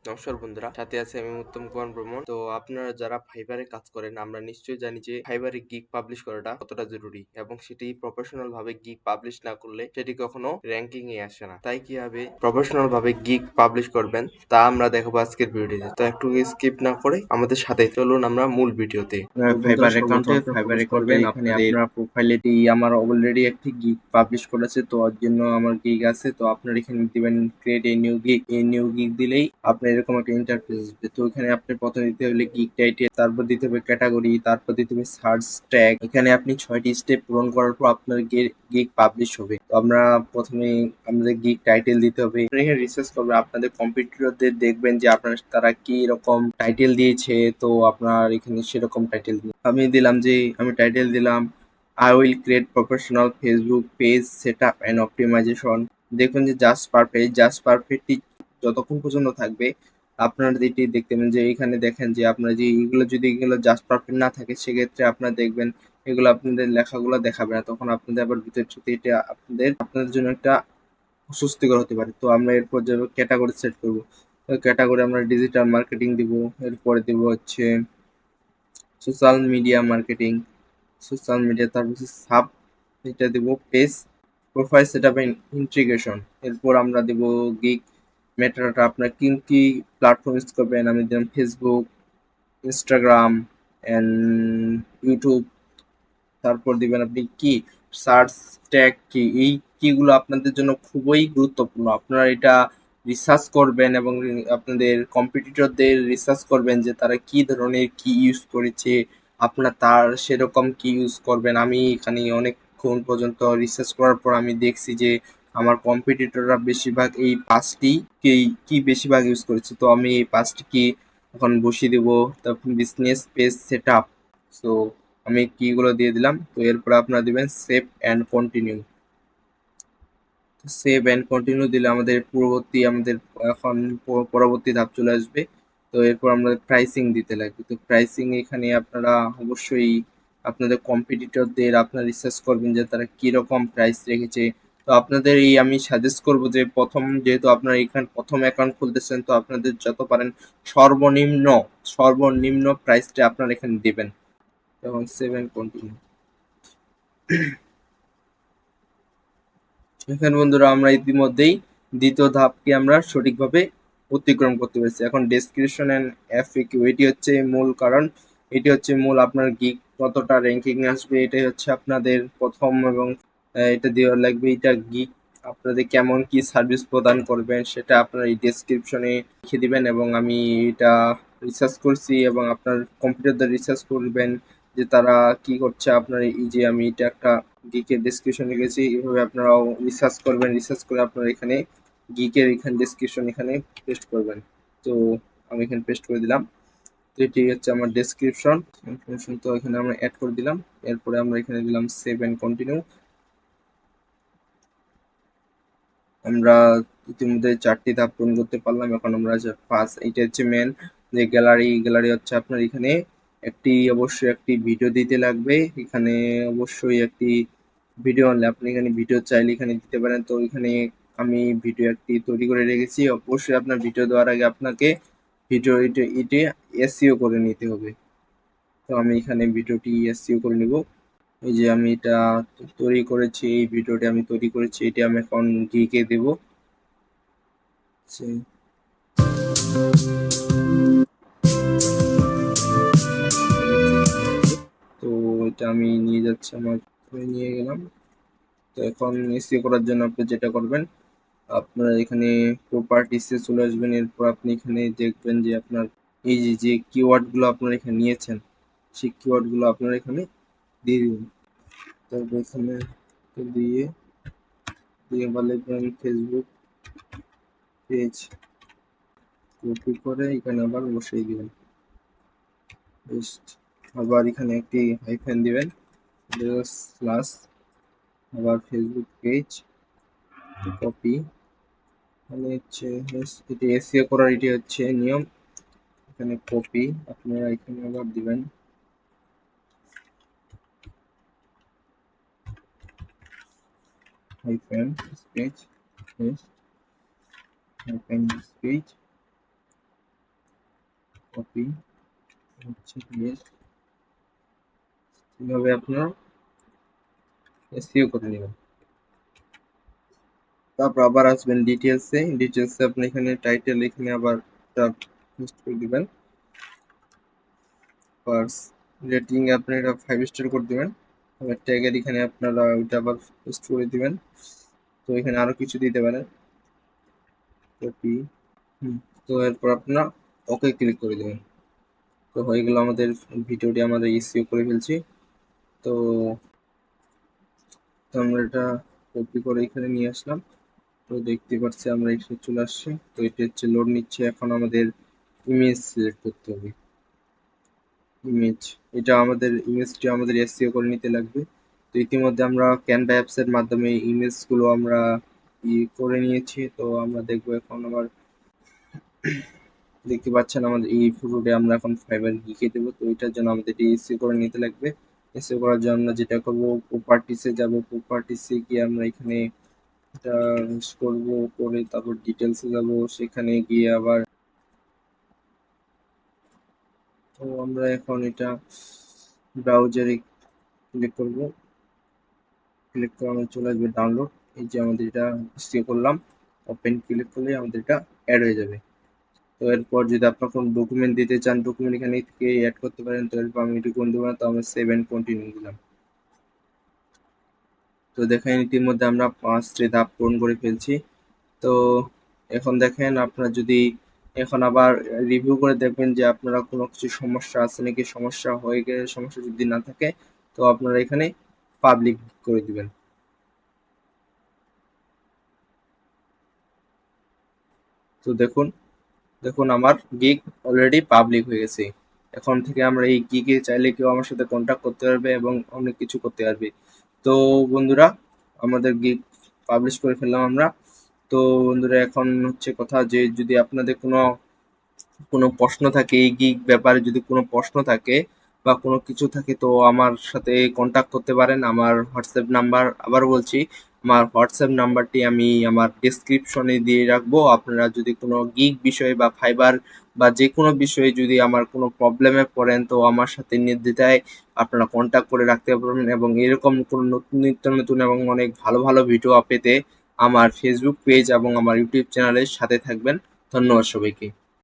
নমস্কার বন্ধুরা, সাথে আছে আমি উত্তম কুমার ভ্রমণ। তো আপনারা যারা ফাইবারে কাজ করেন, আমরা নিশ্চয়ই জানি যে ফাইবারে গিগ পাবলিশ করাটা কতটা জরুরি এবং সেটি প্রফেশনাল ভাবে গিগ পাবলিশ না করলে সেটি কখনো র্যাঙ্কিং এ আসে না। তাই কিভাবে প্রফেশনাল ভাবে গিগ পাবলিশ করবেন তা আমরা দেখাবো আজকের ভিডিওতে। তো একটু স্কিপ না করে আমাদের সাথে চলুন আমরা মূল ভিডিওতে। ফাইবার অ্যাকাউন্টে ফাইবারে করবেন। এখানে আপনার প্রোফাইলে আমার অলরেডি একটি গিগ পাবলিশ করেছে, তো ওর জন্য আমার গিগ আছে। তো আপনার এখানে দিবেন ক্রিয়েট এ নিউ গিগ। এই নিউ গিগ দিলেই আপনার এরকম একটা ইন্টারফেস আসবে। তো এখানে আপনি প্রথমে দিতে হলে গিগ টাইটেল, তারপর দিতে হবে ক্যাটাগরি, তারপর দিতে হবে সার্চ ট্যাগ। এখানে আপনি 6টি স্টেপ পূরণ করার পর আপনার গিগ পাবলিশ হবে। তো আমরা প্রথমে আমাদের গিগ টাইটেল দিতে হবে। এখানে রিসার্চ করবে আপনাদের কম্পিটিটরদের, দেখবেন যে আপনার তারা কি রকম টাইটেল দিয়েছে। তো আপনার এখানে সেরকম টাইটেল আমি টাইটেল দিলাম I will create professional Facebook page setup and optimization. দেখুন যে জাস্ট পারফেক্টটি যতক্ষণ পর্যন্ত থাকবে আপনারা এটি দেখতে পাবেন যে এখানে দেখেন যে আপনার যে এগুলো জাস্ট পারফেক্ট না থাকে, সেক্ষেত্রে আপনারা দেখবেন এগুলো আপনাদের লেখাগুলো দেখাবে না, তখন আপনাদের আবার ভিতর থেকে এটা আপনাদের জন্য একটা অস্বস্তিকর হতে পারে। তো আমরা এরপর যাবো ক্যাটাগরি সেট করবো। ক্যাটাগরি আমরা ডিজিটাল মার্কেটিং দিব, এরপরে দিব হচ্ছে social media marketing, social media, তারপর সাব এটা দিব page profile setup and integration. এরপর আমরা দিব গিগ মেটাডাটা, আপনার কি কি প্ল্যাটফর্ম ইউজ করবেন। আমি দিলাম ফেসবুক, ইনস্টাগ্রাম এন্ড ইউটিউব। তারপর দিবেন আপনি কি সার্চ ট্যাগ কি, এই কিগুলো আপনাদের জন্য খুবই গুরুত্বপূর্ণ। আপনারা এটা রিসার্চ করবেন এবং আপনাদের কম্পিটিটরদের রিসার্চ করবেন যে তারা কি ধরনের কি ইউজ করেছে, আপনার তার সেরকম কি ইউজ করবেন। আমি এখানে অনেকক্ষণ পর্যন্ত রিসার্চ করার পর আমি দেখছি যে আমার কম্পিটিটররা বেশিরভাগ এই 5টি কি বেশিরভাগ ইউজ করেছে। তো আমি এই 5টি কি এখন বসিয়ে দেবো। তারপর business page set up. So আমি কিগুলো দিয়ে দিলাম। তো এরপর আপনারা দিবেন save and continue. Save and continue দিলে আমাদের এখন পরবর্তী ধাপ চলে আসবে। তো এরপর আমরা প্রাইসিং দিতে লাগবে। তো প্রাইসিং এখানে আপনারা অবশ্যই আপনাদের কম্পিটিটরদের আপনারা রিসার্চ করবেন যে তারা কিরকম প্রাইস রেখেছে। তো আপনাদের আমি সাজেস্ট করব যে যেহেতু আপনারা এখানে প্রথম অ্যাকাউন্ট খুলতেছেন, তো আপনাদের যত পারেন সর্বনিম্ন সর্বনিম্ন প্রাইসটা আপনারা এখানে দিবেন। এবং সেভ অ্যান্ড কন্টিনিউ। এখানে বন্ধুরা আমরা ইতিমধ্যেই দ্বিতীয় ধাপকে আমরা সঠিকভাবে অতিক্রম করতে পেরেছি। এখন ডেসক্রিপশন এন্ড এফএকিউ, এটি হচ্ছে মূল কারণ, এটি হচ্ছে মূল আপনার গিগ কতটা র্যাঙ্কিং আসবে, এটাই হচ্ছে আপনাদের প্রথম। এবং এটা দেওয়া লাগবে, এটা গিগ আপনাদের কেমন কি সার্ভিস প্রদান করবেন সেটা আপনার এই ডেসক্রিপশনে লিখে দিবেন। এবং আমি এটা রিসার্চ করছি এবং আপনার কম্পিউটারদের রিসার্চ করবেন যে তারা কি করছে। আপনার এই যে আমি এটা একটা গিকের ডেসক্রিপশন লিখেছি, এভাবে আপনারাও রিসার্চ করবেন। রিসার্চ করে আপনারা এখানে গিকের এখানে ডেসক্রিপশন এখানে পেস্ট করবেন। তো আমি এখানে পেস্ট করে দিলাম। তো এটি হচ্ছে আমার ডেসক্রিপশন ইনফরমেশন, তো এখানে আমরা অ্যাড করে দিলাম। এরপরে আমরা এখানে দিলাম সেভ এন্ড কন্টিনিউ। আমরা ইতিমধ্যে 4টি ধাপ পূরণ করতে পারলাম। এখন আমরা এইটা হচ্ছে মেন যে গ্যালারি হচ্ছে আপনার এখানে অবশ্যই একটি ভিডিও দিতে লাগবে। এখানে অবশ্যই একটি ভিডিও আনলে আপনি এখানে ভিডিও চাইলে এখানে দিতে পারেন। তো এখানে আমি ভিডিও একটি তৈরি করে রেখেছি। অবশ্যই আপনার ভিডিও দেওয়ার আগে আপনাকে ভিডিও এটা এসইও করে নিতে হবে। তো আমি এখানে ভিডিওটি এসইও করে নিব। এই যে আমি এটা তৈরি করেছি, এই ভিডিওটি আমি তৈরি করেছি, এটা আমি এখন গিকে দেব। তো এটা আমি নিয়ে যাচ্ছি, নিয়ে গেলাম। তো এখন এসইও করার জন্য আপনি যেটা করবেন, আপনারা এখানে প্রপার্টিসে চলে আসবেন। এরপর আপনি এখানে দেখবেন যে আপনার এই যে কিওয়ার্ডগুলো আপনারা এখানে নিয়েছেন, সেই কিওয়ার্ডগুলো আপনারা এখানে দিয়ে দিবেন। তারপর এখানে দিয়ে দিয়ে লিখবেন ফেসবুক পেজ, কপি করে এখানে আবার বসিয়ে দিবেন। আবার এখানে একটি হাইফেন দিবেন, স্ল্যাশ, আবার ফেসবুক পেজ কপি। মানে হচ্ছে এটি এসইও করার এটি হচ্ছে নিয়ম। এখানে কপি আপনারা এখানে আবার দিবেন, hyphen space hyphen space. Copy হচ্ছে পেস্ট, এভাবে আপনারা এসইও করে নেবেন। তারপর আবার আসবেন ডিটেলসে, ডিটেলসে আপনি এখানে টাইটেল এখানে আবার পেস্ট করে দিবেন। ফার্স্ট রেটিং আপনি এটা 5 স্টার করে দিবেন। এবার ট্যাগের এখানে আপনারা ওইটা আবার পেস্ট করে দিবেন। তো এখানে আরো কিছু দিতে পারেন, কপি। তো এরপর আপনারা ওকে ক্লিক করে দেবেন। তো হয়ে গেল আমাদের ভিডিওটি আমাদের এসইও করে ফেলছি। তো আমরা এটা কপি করে এখানে নিয়ে আসলাম। তো দেখতে পাচ্ছি আমরা এখানে চলে আসছি। তো এটা হচ্ছে লোড নিচ্ছে, এখন আমাদের ইমেজ সিলেক্ট করতে হবে। ইমেজ, এটা আমাদের ইমেজটি আমাদের এসইও করে নিতে লাগবে। তো ইতিমধ্যে আমরা ক্যানভা অ্যাপস এর মাধ্যমে ইমেজগুলো আমরা করে নিয়েছি। তো আমরা দেখবো এখন আবার দেখতে পাচ্ছেন আমাদের এই ফটোটি আমরা এখন ফাইবার গিকে দেবো। তো এটার জন্য আমাদের এটি এসইও করে নিতে লাগবে। এসইও করার জন্য আমরা যেটা করবো, প্রপার্টিসে যাব, প্রপার্টিসে গিয়ে আমরা এখানে এটা করব, করে তারপর ডিটেলসে যাব, সেখানে গিয়ে আবার তো আমরা এখন এটা ব্রাউজারে ক্লিক করব, ক্লিক করে আমাদের চলে আসবে ডাউনলোড। এই যে আমাদের এটা সেভ করলাম, ওপেন ক্লিক করলে আমাদের এটা অ্যাড হয়ে যাবে। তো এরপর যদি আপনার কোনো ডকুমেন্ট দিতে চান, ডকুমেন্ট এখানে থেকে অ্যাড করতে পারেন। তো এরপর আমি এটি কোন দেবো না, তো আমরা সেভ এন্ড কন্টিনিউ দিলাম। তো দেখেন ইতিমধ্যে আমরা 5টি ধাপ পূরণ করে ফেলছি। তো এখন দেখেন আপনারা যদি এখন আবার রিভিউ করে দেখবেন যে আপনারা কোনো কিছু সমস্যা আছে নাকি, সমস্যা হয়ে গেলে, সমস্যা যদি না থাকে তো আপনারা এখানে পাবলিক করে দিবেন। তো দেখুন, দেখুন আমার গিগ অলরেডি পাবলিক হয়ে গেছে। এখন থেকে আমরা এই গিগে চাইলে কেউ আমার সাথে কন্ট্যাক্ট করতে পারবে এবং অনেক কিছু করতে পারবে। তো বন্ধুরা, আমাদের গিগ পাবলিশ করে ফেললাম আমরা। তো বন্ধুরা, এখন হচ্ছে কথা যে যদি আপনাদের কোনো কোনো প্রশ্ন থাকে, এই গিগ ব্যাপারে যদি কোনো প্রশ্ন থাকে বা কোনো কিছু থাকে, তো আমার সাথে কন্ট্যাক্ট করতে পারেন। আমার হোয়াটসঅ্যাপ নাম্বার আবার বলছি, আমার হোয়াটসঅ্যাপ নাম্বারটি আমি আমার ডেসক্রিপশনে দিয়ে রাখবো। আপনারা যদি কোনো গিগ বিষয়ে বা ফাইবার বা যে কোনো বিষয়ে যদি আমার কোনো প্রবলেমে পড়েন, তো আমার সাথে নির্দ্বিধায় আপনারা কন্ট্যাক্ট করে রাখতে পারবেন। এবং এরকম কোনো নতুন নিত্য নতুন এবং অনেক ভালো ভালো ভিডিও পেতে আমার ফেসবুক পেজ এবং আমার ইউটিউব চ্যানেলের সাথে থাকবেন। ধন্যবাদ সবাইকে।